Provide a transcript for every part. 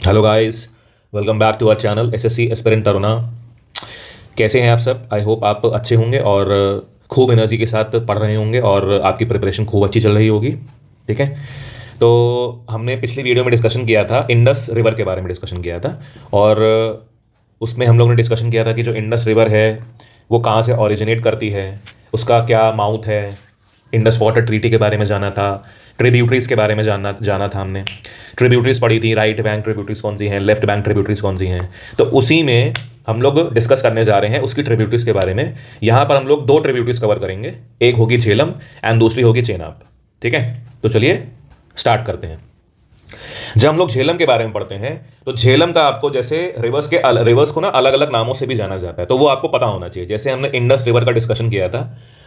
Hello guys, welcome back to our channel SSC aspirant Taruna. कैसे हैं आप सब? आई होप आप अच्छे होंगे और खूब एनर्जी के साथ पढ़ रहे होंगे और आपकी प्रिपरेशन खूब अच्छी चल रही होगी। ठीक है, तो हमने पिछली वीडियो में डिस्कशन किया था, इंडस रिवर के बारे में डिस्कशन किया था। और उसमें हम लोगों ने डिस्कशन किया था कि जो इंडस रिवर है वो कहाँ से ओरिजिनेट करती है, उसका क्या माउथ है। इंडस वाटर ट्रीटी के बारे में जाना था, ट्रिब्यूटरीज के बारे में जाना जाना था हमने। ट्रिब्यूटरीज पढ़ी थी, राइट बैंक ट्रिब्यूटरीज कौन सी हैं, लेफ्ट बैंक ट्रिब्यूटरीज कौन सी हैं। तो उसी में हम लोग डिस्कस करने जा रहे हैं उसकी ट्रिब्यूटरीज के बारे में। यहाँ पर हम लोग दो ट्रिब्यूटरीज कवर करेंगे, एक होगी झेलम एंड दूसरी होगी चेनाब। ठीक है, तो चलिए स्टार्ट करते हैं। जब हम लोग झेलम के बारे में पढ़ते हैं तो झेलम का आपको जैसे रिवर्स को ना अलग अलग नामों से भी जाना जाता है, तो वो आपको पता होना चाहिए। जैसे हमने इंडस रिवर का डिस्कशन किया था,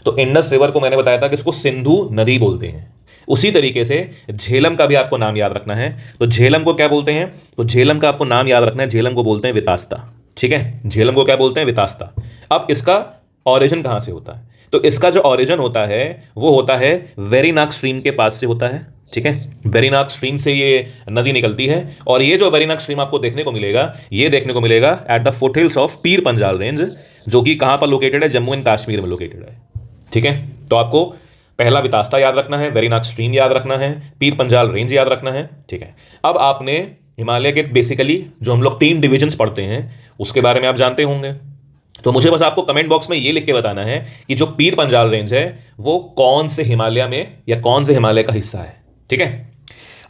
तो इंडस रिवर को मैंने बताया था कि इसको सिंधु नदी बोलते हैं। उसी तरीके से झेलम का भी आपको नाम याद रखना है। तो झेलम को क्या बोलते हैं? तो झेलम का आपको नाम याद रखना है, झेलम को बोलते हैं वितास्ता। ठीक है, झेलम को क्या बोलते हैं? वितास्ता। अब इसका ऑरिजिन कहाँ से होता है? तो इसका जो ऑरिजिन होता है वो होता है वेरीनाग स्ट्रीम के पास से होता है। ठीक है, वेरीनाग स्ट्रीम से ये नदी निकलती है। और ये जो वेरीनाग स्ट्रीम आपको देखने को मिलेगा, ये देखने को मिलेगा at the foothills of Pir Panjal range, जो कि कहाँ पर लोकेटेड है? जम्मू एंड कश्मीर में लोकेटेड है। ठीक है, तो आपको पहला वितास्ता याद रखना है, वेरीनाग स्ट्रीम याद रखना है, पीर पंजाल रेंज याद रखना है। ठीक है, अब आपने हिमालय के बेसिकली जो हम लोग 3 डिविजन्स पढ़ते हैं उसके बारे में आप जानते होंगे। तो मुझे बस आपको कमेंट बॉक्स में ये लिख के बताना है कि जो पीर पंजाल रेंज है वो कौन से हिमालय में या कौन से हिमालय का हिस्सा है। ठीक है,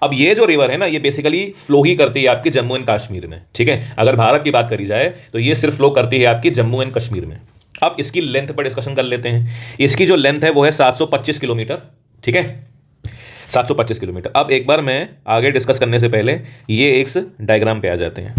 अब ये जो रिवर है ना, ये बेसिकली फ्लो ही करती है आपकी जम्मू एंड कश्मीर में। ठीक है, अगर भारत की बात करी जाए तो ये सिर्फ फ्लो करती है आपकी जम्मू एंड कश्मीर में। अब इसकी लेंथ पर डिस्कशन कर लेते हैं। इसकी जो लेंथ है वो है 725 किलोमीटर। ठीक है, 725 किलोमीटर। अब एक बार मैं आगे डिस्कस करने से पहले ये एक डायग्राम पे आ जाते हैं।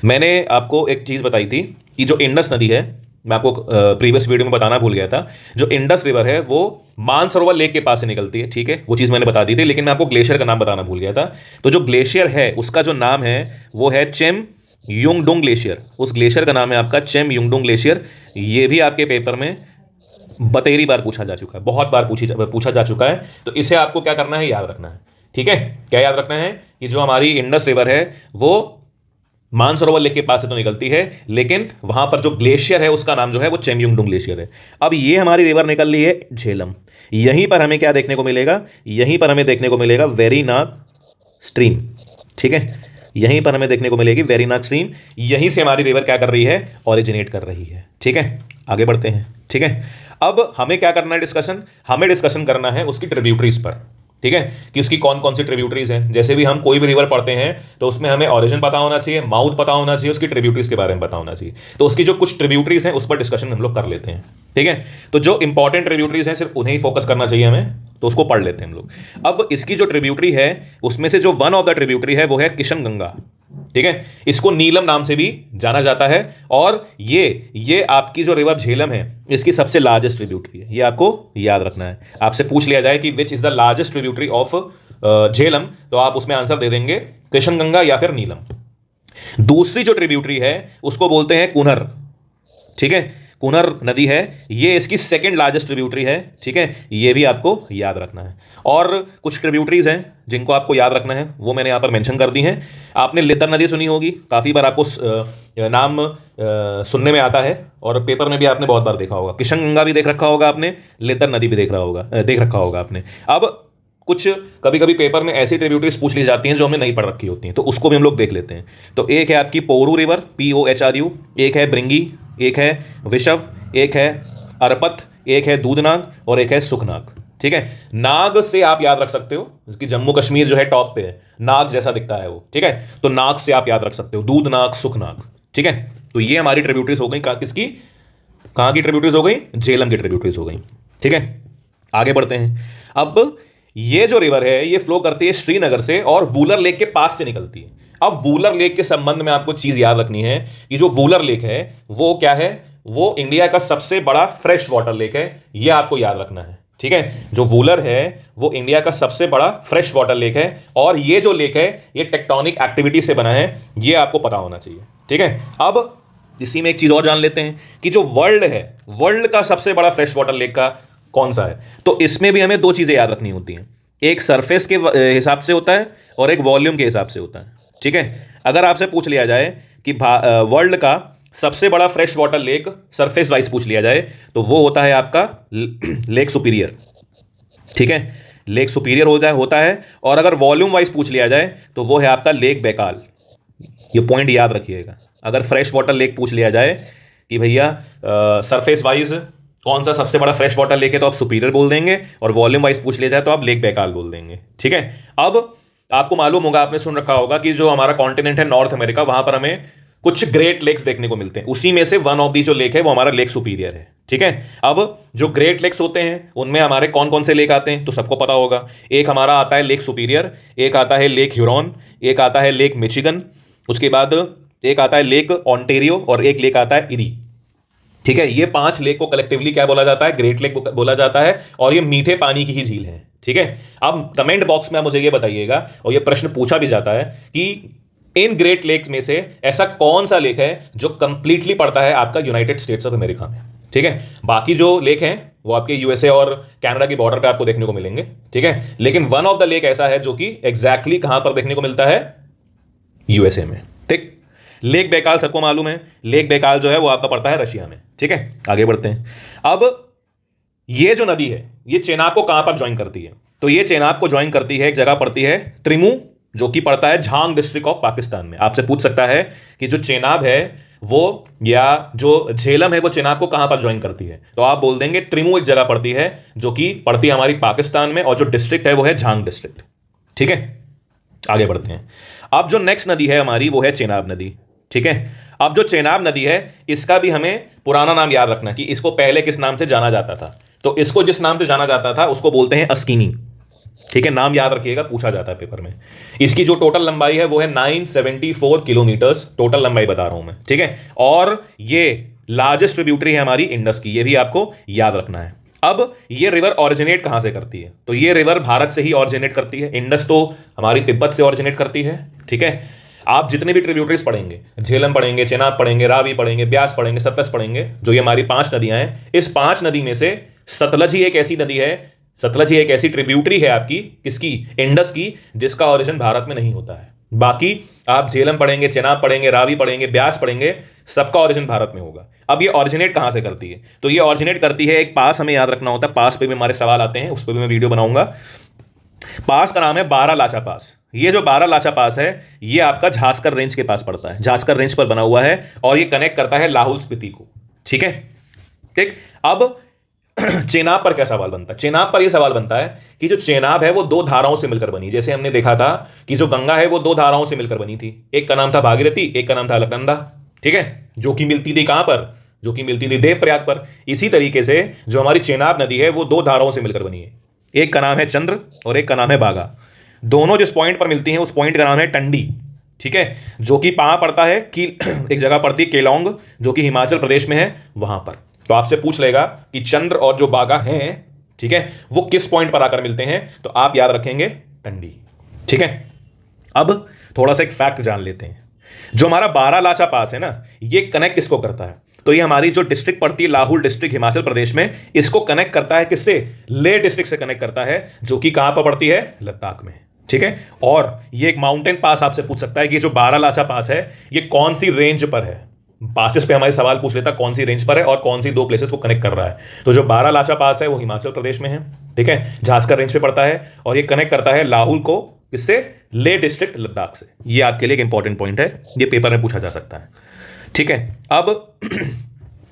मैंने आपको एक चीज़ बताई थी कि जो इंडस नदी है, मैं आपको प्रीवियस वीडियो में बताना भूल गया था, जो इंडस रिवर है वो मानसरोवर लेक के पास से निकलती है। ठीक है, वो चीज़ मैंने बता दी थी, लेकिन मैं आपको ग्लेशियर का नाम बताना भूल गया था। तो जो ग्लेशियर है उसका जो नाम है वो है चेम युंगडोंग ग्लेशियर। उस ग्लेशियर का नाम है आपका चेम युंगडोंग ग्लेशियर। ये भी आपके पेपर में बतेरी बार पूछा जा चुका है, बहुत बार पूछा जा चुका है। तो इसे आपको क्या करना है? याद रखना है। ठीक है, क्या याद रखना है? कि जो हमारी इंडस रिवर है वो मानसरोवर लेक के पास से तो निकलती है, लेकिन वहां पर जो ग्लेशियर है उसका नाम जो है वो चेमयुंगडोंग ग्लेशियर है। अब ये हमारी रिवर निकल रही है झेलम। यहीं पर हमें क्या देखने को मिलेगा? यहीं पर हमें देखने को मिलेगा वेरीनाग स्ट्रीम। ठीक है, यहीं पर हमें देखने को मिलेगी वेरीनाग स्ट्रीम। यहीं से हमारी रिवर क्या कर रही है? ओरिजिनेट कर रही है। ठीक है, आगे बढ़ते हैं। ठीक है, अब हमें क्या करना है? हमें डिस्कशन करना है उसकी ट्रिब्यूटरीज पर। ठीक है, कि उसकी कौन कौन सी ट्रिब्यूटरीज हैं। जैसे भी हम कोई भी रिवर पढ़ते हैं तो उसमें हमें ओरिजिन पता होना चाहिए, माउथ पता होना चाहिए, उसकी ट्रिब्यूटरीज के बारे में पता होना चाहिए। तो उसकी जो कुछ ट्रिब्यूटरीज हैं उस पर डिस्कशन हम लोग कर लेते हैं। ठीक है, तो जो इंपॉर्टेंट ट्रिब्यूटरीज हैं सिर्फ उन्हें ही फोकस करना चाहिए हमें, तो उसको पढ़ लेते हैं हम लोग। अब इसकी जो ट्रिब्यूटरी है उसमें से जो वन ऑफ द ट्रिब्यूटरी है वो है किशन गंगा। ठीक है, इसको नीलम नाम से भी जाना जाता है। और ये आपकी जो रिवर झेलम है इसकी सबसे लार्जेस्ट ट्रिब्यूटरी है। ये आपको याद रखना है। आपसे पूछ लिया जाए कि which is the largest tributary of Jhelum, तो आप उसमें आंसर दे देंगे कृष्ण गंगा या फिर नीलम। दूसरी जो ट्रिब्यूटरी है उसको बोलते हैं कुनर। ठीक है, कुनर नदी है, ये इसकी सेकंड लार्जेस्ट ट्रिब्यूटरी है। ठीक है, ये भी आपको याद रखना है। और कुछ ट्रिब्यूटरीज हैं जिनको आपको याद रखना है, वो मैंने यहाँ पर मेंशन कर दी हैं। आपने लिद्दर नदी सुनी होगी, काफ़ी बार आपको नाम सुनने में आता है और पेपर में भी आपने बहुत बार देखा होगा। किशन गंगा भी देख रखा होगा आपने, लिद्दर नदी भी देख रखा होगा आपने। अब कुछ कभी कभी पेपर में ऐसी ट्रिब्यूटरीज पूछ ली जाती हैं जो हमने नहीं पढ़ रखी होती हैं, तो उसको भी हम लोग देख लेते हैं। तो एक है आपकी पोरू रिवर, POHRU, एक है ब्रिंगी, एक है विशव, एक है अरपत, एक है दूधनाग और एक है सुखनाग। ठीक है, नाग से आप याद रख सकते हो कि जम्मू कश्मीर जो है टॉप पे है, नाग जैसा दिखता है वो। ठीक है, तो नाग से आप याद रख सकते हो, दूधनाग, सुखनाग। ठीक है, तो ये हमारी ट्रिब्यूटरीज हो गई। किसकी? कहाँ की ट्रिब्यूटरीज हो गई? झेलम की ट्रिब्यूटरीज हो गई। ठीक है, आगे बढ़ते हैं। अब ये जो रिवर है ये फ्लो करती है श्रीनगर से और वूलर लेक के पास से निकलती है। अब वूलर लेक के संबंध में आपको चीज याद रखनी है कि जो वूलर लेक है वो क्या है? वो इंडिया का सबसे बड़ा फ्रेश वाटर लेक है, ये आपको याद रखना है। ठीक है, जो वूलर है वो इंडिया का सबसे बड़ा फ्रेश वाटर लेक है और ये जो लेक है ये टेक्टोनिक एक्टिविटी से बना है, ये आपको पता होना चाहिए। ठीक है, अब इसी में एक चीज और जान लेते हैं कि जो वर्ल्ड है, वर्ल्ड का सबसे बड़ा फ्रेश वाटर लेक का कौन सा है। तो इसमें भी हमें दो चीजें याद रखनी होती हैं, एक सरफेस के हिसाब से होता है और एक वॉल्यूम के हिसाब से होता है। ठीक है। अगर आपसे पूछ लिया जाए कि वर्ल्ड का सबसे बड़ा fresh water lake surface wise पूछ लिया जाए तो वो होता है आपका लेक सुपीरियर, ठीक है, लेक सुपीरियर होता है। और अगर वॉल्यूम वाइज पूछ लिया जाए तो वो है आपका लेक बैकाल। ये पॉइंट याद रखिएगा, अगर फ्रेश वाटर लेक पूछ लिया जाए कि भैया सरफेस वाइज कौन सा सबसे बड़ा फ्रेश वाटर लेक है तो आप सुपीरियर बोल देंगे, और वॉल्यूम वाइज पूछ लिया जाए तो आप लेक बैकाल बोल देंगे, ठीक है। अब आपको मालूम होगा, आपने सुन रखा होगा कि जो हमारा कॉन्टिनेंट है नॉर्थ अमेरिका, वहां पर हमें कुछ ग्रेट लेक्स देखने को मिलते हैं, उसी में से वन ऑफ दी जो लेक है वो हमारा लेक सुपीरियर है, ठीक है। अब जो ग्रेट लेक्स होते हैं उनमें हमारे कौन कौन से लेक आते हैं तो सबको पता होगा। एक हमारा आता है लेक सुपीरियर, एक आता है लेक ह्यूरॉन, एक आता है लेक मिचिगन, उसके बाद एक आता है लेक ऑन्टेरियो और एक लेक आता है इरी, ठीक है। ये 5 लेक को कलेक्टिवली क्या बोला जाता है? ग्रेट लेक बोला जाता है, और ये मीठे पानी की ही झील है, ठीक है। अब कमेंट बॉक्स में आप मुझे ये बताइएगा, और ये प्रश्न पूछा भी जाता है कि इन ग्रेट लेक्स में से ऐसा कौन सा लेक है जो कंप्लीटली पड़ता है आपका यूनाइटेड स्टेट्स ऑफ अमेरिका में, ठीक है। बाकी जो लेक हैं वो आपके यूएसए और कनाडा की बॉर्डर पे आपको देखने को मिलेंगे, ठीक है। लेकिन वन ऑफ द लेक ऐसा है जो कि एग्जैक्टली कहां पर देखने को मिलता है? यूएसए में, ठीक। लेक बैकाल सबको मालूम है, लेक बैकाल जो है वो आपका पड़ता है रशिया में, ठीक है। आगे बढ़ते हैं। अब ये जो नदी है ये चेनाब को कहां पर ज्वाइन करती है? तो ये चेनाब को ज्वाइन करती है, एक जगह पड़ती है त्रिमू, जो कि पड़ता है झांग डिस्ट्रिक्ट ऑफ पाकिस्तान में। आपसे पूछ सकता है कि जो चेनाब है वो या जो झेलम है वो चेनाब को कहां पर ज्वाइन करती है, तो आप बोल देंगे त्रिमू एक जगह पड़ती है जो कि पड़ती है हमारी पाकिस्तान में, और जो डिस्ट्रिक्ट है वो है झांग डिस्ट्रिक्ट, ठीक है। आगे बढ़ते हैं। अब जो नेक्स्ट नदी है हमारी वो है चेनाब नदी, ठीक है। अब जो चेनाब नदी है इसका भी हमें पुराना नाम याद रखना कि इसको पहले किस नाम से जाना जाता था। तो इसको जिस नाम से जाना जाता था उसको बोलते हैं अस्कीनी, ठीक है। नाम याद रखिएगा, पूछा जाता है पेपर में। इसकी जो टोटल लंबाई है वो है 974 किलोमीटर्स, टोटल लंबाई बता रहा हूं मैं, ठीक है। और ये लार्जेस्ट ट्रिब्यूटरी है हमारी इंडस की, ये भी आपको याद रखना है। अब ये रिवर ऑरिजिनेट कहां से करती है? तो ये रिवर भारत से ही ऑरिजिनेट करती है। इंडस तो हमारी तिब्बत से ऑरिजिनेट करती है, ठीक है। आप जितने भी ट्रिब्यूटरीज पढ़ेंगे, झेलम पढ़ेंगे, चेनाब पढ़ेंगे, रावी पढ़ेंगे, ब्यास पढ़ेंगे, सतलज पढ़ेंगे, जो ये हमारी 5 नदियां हैं, इस 5 नदी में से सतलज ही एक ऐसी नदी है, सतलज ही एक ऐसी ट्रिब्यूटरी है आपकी, किसकी? इंडस की, जिसका ओरिजिन भारत में नहीं होता है। बाकी आप झेलम पढ़ेंगे, चेनाब पढ़ेंगे, रावी पढ़ेंगे, ब्यास पढ़ेंगे, सबका ओरिजिन भारत में होगा। अब ये ऑरिजिनेट कहां से करती है? तो ये ऑरिजिनेट करती है एक पास, हमें याद रखना होता है, पास पे भी हमारे सवाल आते हैं, उस पर भी मैं वीडियो बनाऊंगा। पास का नाम है बारालाचा पास। ये जो बारालाचा पास है ये आपका झांसकर रेंज के पास पड़ता है, झांसकर रेंज पर बना हुआ है, और ये कनेक्ट करता है लाहौल स्पीति को, ठीक है, ठीक। अब चेनाब पर क्या सवाल बनता है? चेनाब पर यह सवाल बनता है कि जो चेनाब है वो 2 धाराओं से मिलकर बनी। जैसे हमने देखा था कि जो गंगा है वो 2 धाराओं से मिलकर बनी थी, एक का नाम था भागीरथी, एक का नाम था अलकनंदा, ठीक है, जो कि मिलती थी कहां पर? जो कि मिलती थी देवप्रयाग पर। इसी तरीके से जो हमारी चेनाब नदी है वो 2 धाराओं से मिलकर बनी है, एक का नाम है चंद्र और एक का नाम है बागा। दोनों जिस पॉइंट पर मिलती हैं उस पॉइंट का नाम है टंडी, ठीक है, जो कि कहां पड़ता है कि एक जगह पड़ती है केलोंग, जो कि हिमाचल प्रदेश में है, वहां पर। तो आपसे पूछ लेगा कि चंद्र और जो बागा हैं, ठीक है, वो किस पॉइंट पर आकर मिलते हैं, तो आप याद रखेंगे टंडी, ठीक है। अब थोड़ा सा एक फैक्ट जान लेते हैं। जो हमारा बारालाचा पास है ना, ये कनेक्ट किसको करता है? तो ये हमारी जो डिस्ट्रिक्ट पड़ती है लाहौल डिस्ट्रिक्ट हिमाचल प्रदेश में, इसको कनेक्ट करता है किससे? लेह डिस्ट्रिक्ट से कनेक्ट करता है, जो कि कहां पर पड़ती है? लद्दाख में, ठीक है। और ये एक माउंटेन पास आपसे पूछ सकता है कि जो बारालाचा पास है ये कौन सी रेंज पर है। पासेस पे हमारे सवाल पूछ लेता कौन सी रेंज पर है और कौन सी 2 प्लेसेस को कनेक्ट कर रहा है। तो जो बारालाचा पास है वो हिमाचल प्रदेश में है, ठीक है, झांसकर रेंज पे पड़ता है, और ये कनेक्ट करता है लाहौल को किससे? लेह डिस्ट्रिक्ट लद्दाख से। ये आपके लिए एक इंपॉर्टेंट पॉइंट है, ये पेपर में पूछा जा सकता है, ठीक है। अब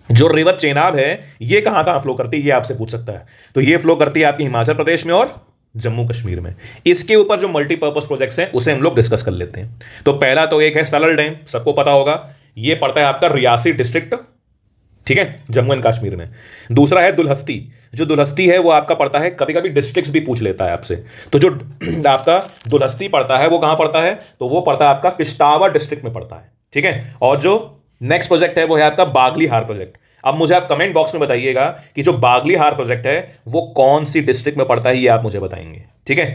जो रिवर चेनाब है ये कहां कहां फ्लो करती है, ये आपसे पूछ सकता है। तो ये फ्लो करती है आपकी हिमाचल प्रदेश में और जम्मू कश्मीर में। इसके ऊपर जो मल्टीपर्पज प्रोजेक्ट्स हैं उसे हम लोग डिस्कस कर लेते हैं। तो पहला तो एक है सलल डैम, सबको पता होगा, ये पड़ता है आपका रियासी डिस्ट्रिक्ट, ठीक है, जम्मू एंड कश्मीर में। दूसरा है दुलहस्ती, जो दुलहस्ती है वो आपका पड़ता है, कभी कभी डिस्ट्रिक्ट्स भी पूछ लेता है आपसे, तो जो आपका दुलहस्ती पड़ता है वो कहां पड़ता है? तो वो पड़ता है आपका किश्तावर डिस्ट्रिक्ट में पड़ता है, ठीक है। और जो नेक्स्ट प्रोजेक्ट है वो है आपका बागली हार प्रोजेक्ट। अब मुझे आप कमेंट बॉक्स में बताइएगा कि जो बागली हार प्रोजेक्ट है वो कौन सी डिस्ट्रिक्ट में पड़ता है, ये आप मुझे बताएंगे, ठीक है।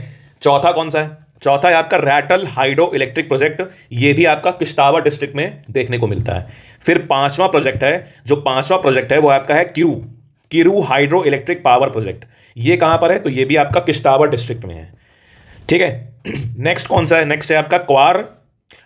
चौथा कौन सा है? चौथा है आपका रैटल हाइड्रो इलेक्ट्रिक प्रोजेक्ट, ये भी आपका किश्तावर डिस्ट्रिक्ट में देखने को मिलता है। फिर 5वां प्रोजेक्ट है, जो 5वां प्रोजेक्ट है वो आपका है Kiru hydro electric power project. ये कहां पर है? तो ये भी आपका किश्तावर डिस्ट्रिक्ट में है, ठीक है। नेक्स्ट कौन सा है? नेक्स्ट है आपका क्वार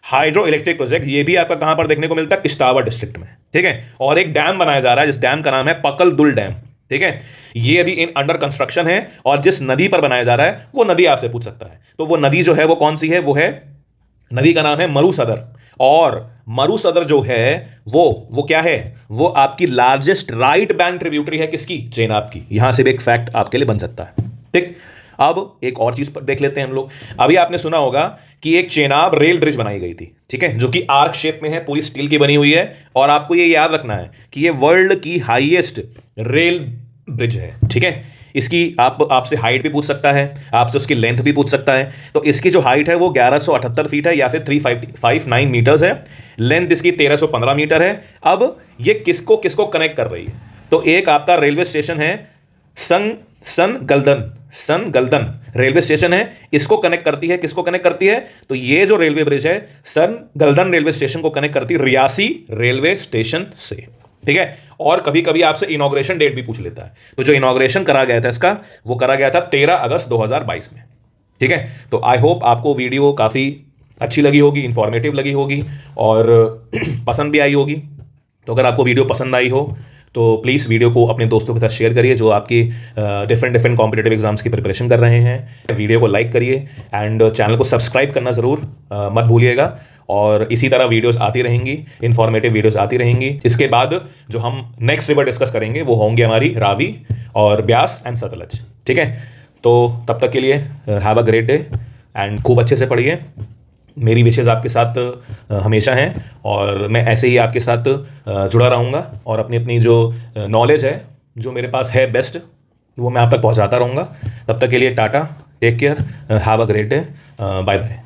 हाइड्रो इलेक्ट्रिक प्रोजेक्ट, ये भी आपका कहां पर देखने को मिलता है? किश्तवाड़ डिस्ट्रिक्ट में, ठीक है। और एक डैम बनाया जा रहा है जिस डैम का नाम है पकल दुल डैम, ठीक है। ये अभी इन अंडर कंस्ट्रक्शन है, और जिस नदी पर बनाया जा रहा है वो नदी आपसे पूछ सकता है, तो वो नदी जो है वो कौन सी है? वो है, नदी का नाम है मरुसदर। और मरुसदर जो है वो क्या है? वो आपकी लार्जेस्ट राइट बैंक ट्रिब्यूटरी है, किसकी? चेनाब की। यहां से भी एक फैक्ट आपके लिए बन सकता है, ठीक। अब एक और चीज पर देख लेते हैं हम लोग। अभी आपने सुना होगा कि एक चेनाब रेल ब्रिज बनाई गई थी, ठीक है, जो कि आर्क शेप में है, पूरी स्टील की बनी हुई है। और आपको ये याद रखना है कि ये वर्ल्ड की हाईएस्ट रेल ब्रिज है, ठीक है। इसकी आपसे हाइट भी पूछ सकता है, आपसे उसकी लेंथ भी पूछ सकता है। तो इसकी जो हाइट है वो 1178 फीट है या फिर 359 मीटर्स है। लेंथ इसकी 1315 मीटर है। अब ये किसको किसको कनेक्ट कर रही है? तो एक आपका रेलवे स्टेशन है सन गलदन रेलवे स्टेशन है, इसको कनेक्ट करती है। किसको कनेक्ट करती है? तो ये जो रेलवे ब्रिज है सन गलदन रेलवे स्टेशन को कनेक्ट करती है रियासी रेलवे स्टेशन से, ठीक है। और कभी कभी आपसे इनॉग्रेशन डेट भी पूछ लेता है। तो जो इनॉग्रेशन करा गया था इसका, वो करा गया था 13 अगस्त 2022 में, ठीक है। तो आई होप आपको वीडियो काफ़ी अच्छी लगी होगी, इंफॉर्मेटिव लगी होगी और पसंद भी आई होगी। तो अगर आपको वीडियो पसंद आई हो तो प्लीज़ वीडियो को अपने दोस्तों के साथ शेयर करिए जो आपकी डिफरेंट कॉम्पिटेटिव एग्जाम्स की प्रिपरेशन कर रहे हैं। वीडियो को लाइक करिए एंड चैनल को सब्सक्राइब करना ज़रूर मत भूलिएगा। और इसी तरह वीडियोस आती रहेंगी, इंफॉर्मेटिव वीडियोस आती रहेंगी। इसके बाद जो हम नेक्स्ट रिवर डिस्कस करेंगे वो होंगे हमारी रावी और ब्यास एंड सतलज, ठीक है। तो तब तक के लिए have a great day and खूब अच्छे से पढ़िए। मेरी विशेज़ आपके साथ हमेशा हैं और मैं ऐसे ही आपके साथ जुड़ा रहूँगा और अपनी अपनी जो नॉलेज है, जो मेरे पास है बेस्ट, वो मैं आप तक पहुँचाता रहूँगा। तब तक के लिए tata, take care, have a great day, bye bye.